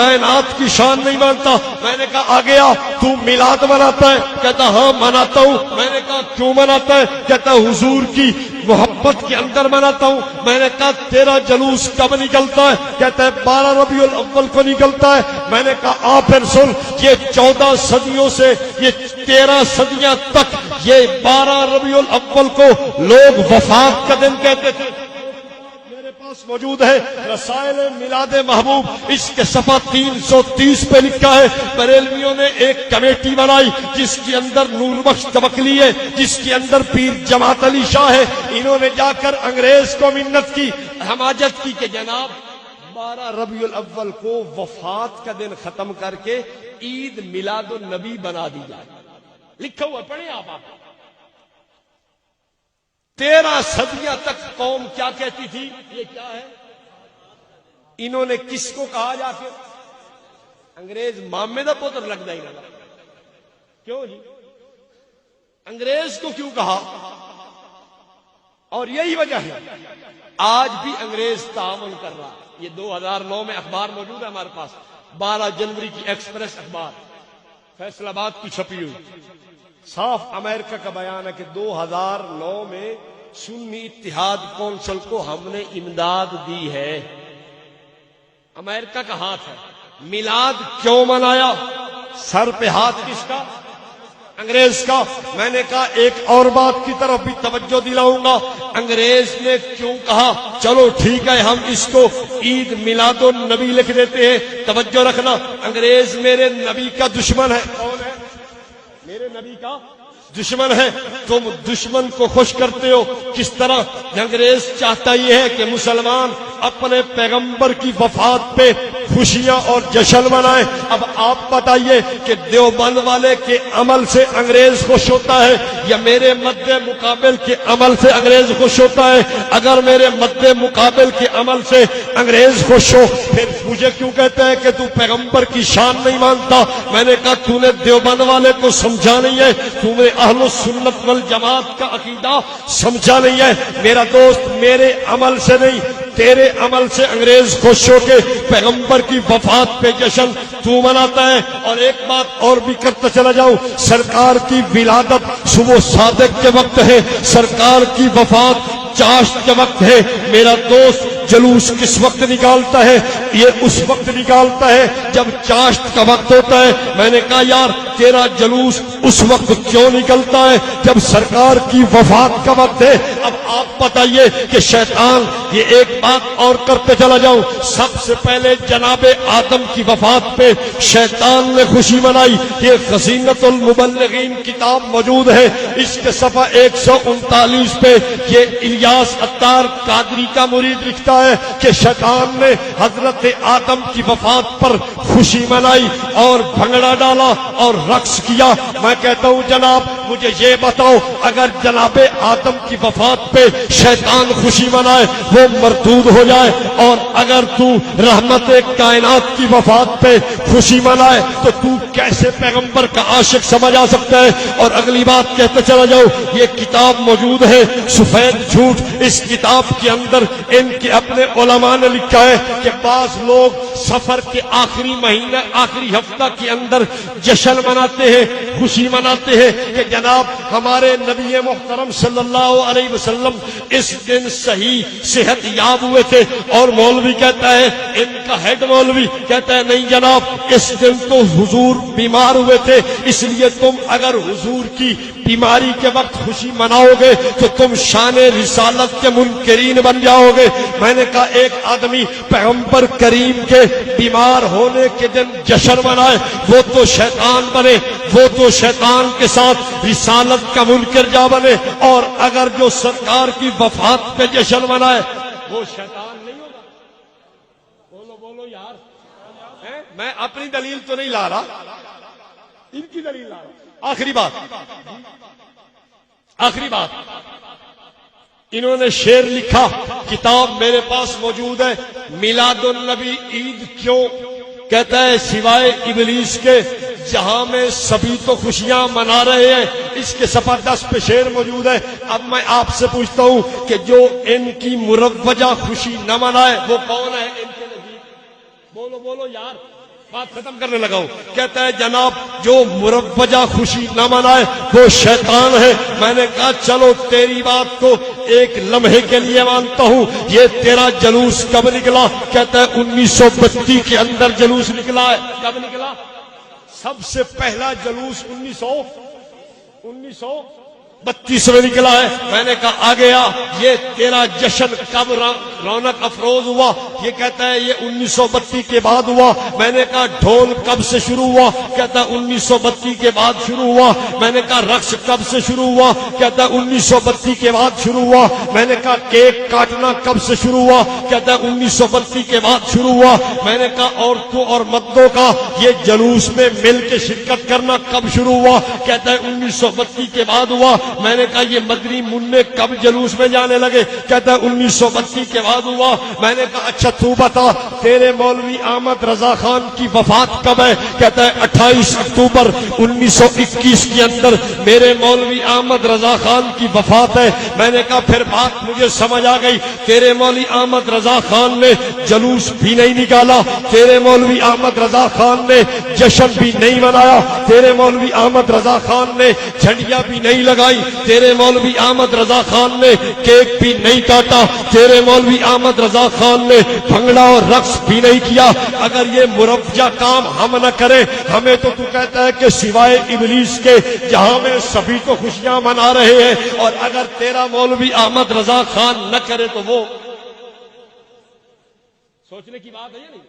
کائنات کی شان نہیں مانتا؟ میں نے کہا آ گیا، تو میلاد مناتا ہے؟ کہتا ہاں مناتا ہوں۔ میں نے کہا کیوں مناتا ہے؟ کہتا حضور کی محبت کے اندر مناتا ہوں۔ میں نے کہا تیرا جلوس کب نکلتا ہے؟ کہتا ہے 12 ربیع الاول کو نکلتا ہے۔ میں نے کہا آ پھر سن، یہ 14 صدیوں سے، یہ 13 صدیاں تک یہ 12 ربیع الاول کو لوگ وفات کا دن کہتے تھے۔ میرے پاس موجود ہے رسائل میلاد محبوب، اس کے صفحہ 330 پہ لکھا ہے بریلویوں نے ایک کمیٹی بنائی جس کے اندر نور بخش توکلی ہے، جس کے اندر پیر جماعت علی شاہ ہے۔ انہوں نے جا کر انگریز کو منت کی، حماجت کی کہ جناب 12 ربیع الاول کو وفات کا دن ختم کر کے عید میلاد النبی بنا دی جائے۔ لکھا ہوا پڑھیں آپ۔ 13 صدیاں تک قوم کیا کہتی تھی؟ یہ کیا ہے؟ انہوں نے کس کو کہا جا کے؟ انگریز مامے دا پتر لگتا ہی نہ، کیوں جی؟ انگریز کو کیوں کہا؟ اور یہی وجہ ہے آج بھی انگریز تعاون کر رہا ہے۔ یہ 2009 میں اخبار موجود ہے ہمارے پاس، 12 جنوری کی ایکسپریس اخبار فیصل آباد کی چھپی ہوئی، صاف امریکہ کا بیان ہے کہ 2009 میں سنی اتحاد کونسل کو ہم نے امداد دی ہے۔ امریکہ کا ہاتھ ہے۔ میلاد کیوں منایا؟ سر پہ ہاتھ کس کا؟ انگریز کا۔ میں نے کہا ایک اور بات کی طرف بھی توجہ دلاؤں گا، انگریز نے کیوں کہا چلو ٹھیک ہے ہم اس کو عید میلاد النبی لکھ دیتے ہیں؟ توجہ رکھنا، انگریز میرے نبی کا دشمن ہے۔ کون ہے؟ میرے نبی کا دشمن ہے۔ تم دشمن کو خوش کرتے ہو کس طرح؟ انگریز چاہتا یہ ہے کہ مسلمان اپنے پیغمبر کی وفات پہ خوشیاں اور جشن منائیں۔ اب آپ بتائیے کہ دیوبند والے کے عمل سے انگریز خوش ہوتا ہے یا میرے مد مقابل کے عمل سے انگریز خوش ہوتا ہے؟ اگر میرے مد مقابل کے عمل سے انگریز خوش ہو پھر مجھے کیوں کہتا ہے کہ تو پیغمبر کی شان نہیں مانتا؟ میں نے کہا تو نے دیوبند والے کو سمجھا نہیں ہے، تو نے اہل السنت والجماعت کا عقیدہ سمجھا نہیں ہے۔ میرا دوست میرے عمل سے نہیں تیرے عمل سے انگریز خوش ہو کے پیغمبر کی وفات پہ جشن تو مناتا ہے۔ اور ایک بات اور بھی کرتا چلا جاؤں، سرکار کی ولادت صبح صادق کے وقت ہے، سرکار کی وفات چاشت کے وقت ہے۔ میرا دوست جلوس کس وقت نکالتا ہے؟ یہ اس وقت نکالتا ہے جب چاشت کا وقت ہوتا ہے۔ میں نے کہا یار تیرا جلوس اس وقت کیوں نکلتا ہے جب سرکار کی وفات کا وقت ہے؟ اب آپ بتائیے کہ شیطان، یہ ایک بات اور کرتے چلا جاؤں، سب سے پہلے جناب آدم کی وفات پہ شیطان نے خوشی منائی۔ یہ خزینۃ المبلغین کتاب موجود ہے، اس کے صفحہ 139 پہ یہ الیاس عطار قادری کا مرید لکھتا ہے کہ شیطان نے حضرت آدم کی وفات پر خوشی منائی اور بھنگڑا ڈالا اور رقص کیا۔ میں کہتا ہوں جناب مجھے یہ بتاؤ، اگر جناب آدم کی وفات پہ شیطان خوشی منائے وہ مردود ہو جائے، اور اگر تو رحمت کائنات کی وفات پہ خوشی منائے تو تو کیسے پیغمبر کا عاشق سمجھ آ سکتا ہے؟ اور اگلی بات کہتے چلا جاؤ، یہ کتاب موجود ہے سفید جھوٹ، اس کتاب کے اندر ان کے اپنے علماء نے لکھا ہے کہ بعض لوگ سفر کے آخری مہینے آخری ہفتہ کے اندر جشن مناتے ہیں، خوشی مناتے ہیں کہ جناب ہمارے نبی محترم صلی اللہ علیہ وسلم اس دن صحیح صحت یاب ہوئے تھے۔ اور مولوی کہتا ہے، ان کا ہیڈ مولوی کہتا ہے نہیں جناب اس دن تو حضور بیمار ہوئے تھے، اس لیے تم اگر حضور کی بیماری کے وقت خوشی مناؤ گے تو تم شان رسالت کے منکرین بن جاؤ گے۔ میں نے کہا ایک آدمی پیغمبر کریم کے بیمار ہونے کے دن جشن منائے وہ تو شیطان بنے، وہ تو شیطان کے ساتھ رسالت کا منکر جا بنے، اور اگر جو سرکار کی وفات پہ جشن منائے وہ شیطان نہیں ہوگا؟ بولو بولو یار، میں اپنی دلیل تو نہیں لا رہا، ان کی دلیل لا رہا۔ آخری بات انہوں نے شعر لکھا، کتاب میرے پاس موجود ہے، میلاد النبی عید کیوں؟ کہتا ہے سوائے ابلیس کے جہاں میں سبھی تو خوشیاں منا رہے ہیں۔ اس کے صفحہ 10 پہ شعر موجود ہے۔ اب میں آپ سے پوچھتا ہوں کہ جو ان کی مروجہ خوشی نہ منائے وہ کون ہے ان کے نزدیک؟ بولو بولو یار، بات ختم کرنے لگا ہوں. کہتا ہے جناب جو مروجہ خوشی نہ منائے وہ شیطان ہے. میں نے کہا چلو تیری بات کو ایک لمحے کے لیے مانتا ہوں. یہ تیرا جلوس کب نکلا؟ کہتا ہے 1932 کے اندر جلوس نکلا ہے. کب نکلا؟ سب سے پہلا جلوس 1932 میں نکلا ہے. میں نے کہا آ گیا. یہ تیرا جشن کب رونق افروز ہوا؟ یہ کہتا ہے یہ 1932 کے بعد ہوا. میں نے کہا ڈھول کب سے شروع ہوا؟ کہتا ہے 1932 کے بعد شروع ہوا. میں نے کہا رقص کب سے شروع ہوا؟ کہتا ہے 1932 کے بعد شروع ہوا. میں نے کہا کیک کاٹنا کب سے شروع ہوا؟ کہتا ہے 1932 کے بعد شروع ہوا. میں نے کہا عورتوں اور مردوں کا یہ جلوس میں مل کے شرکت کرنا کب شروع ہوا؟ کہتا ہے 1932 کے بعد ہوا. میں نے کہا یہ مدنی منع کب جلوس میں جانے لگے؟ کہتا ہے 1932 کے بعد ہوا. میں نے کہا اچھا تو بتا تیرے مولوی احمد رضا خان کی وفات کب ہے؟ کہتا ہے 28 اکتوبر 1921 کے اندر میرے مولوی احمد رضا خان کی وفات ہے. میں نے کہا پھر بات مجھے سمجھ آ گئی. تیرے مولوی احمد رضا خان نے جلوس بھی نہیں نکالا, تیرے مولوی احمد رضا خان نے جشن بھی نہیں منایا, تیرے مولوی احمد رضا خان نے جھنڈیاں بھی نہیں لگائی, تیرے مولوی احمد رضا خان نے کیک بھی نہیں کاٹا, تیرے مولوی احمد رضا خان نے بھنگڑا اور رقص بھی نہیں کیا. اگر یہ مربجہ کام ہم نہ کریں, ہمیں تو کہتا ہے کہ سوائے ابلیس کے جہاں میں سبھی تو خوشیاں منا رہے ہیں, اور اگر تیرا مولوی احمد رضا خان نہ کرے تو وہ سوچنے کی بات ہے یا نہیں؟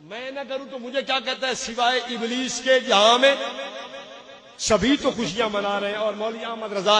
میں نہ کروں تو مجھے کیا کہتا ہے سوائے ابلیس کے جہاں میں سبھی تو خوشیاں منا رہے ہیں اور مولوی احمد رضا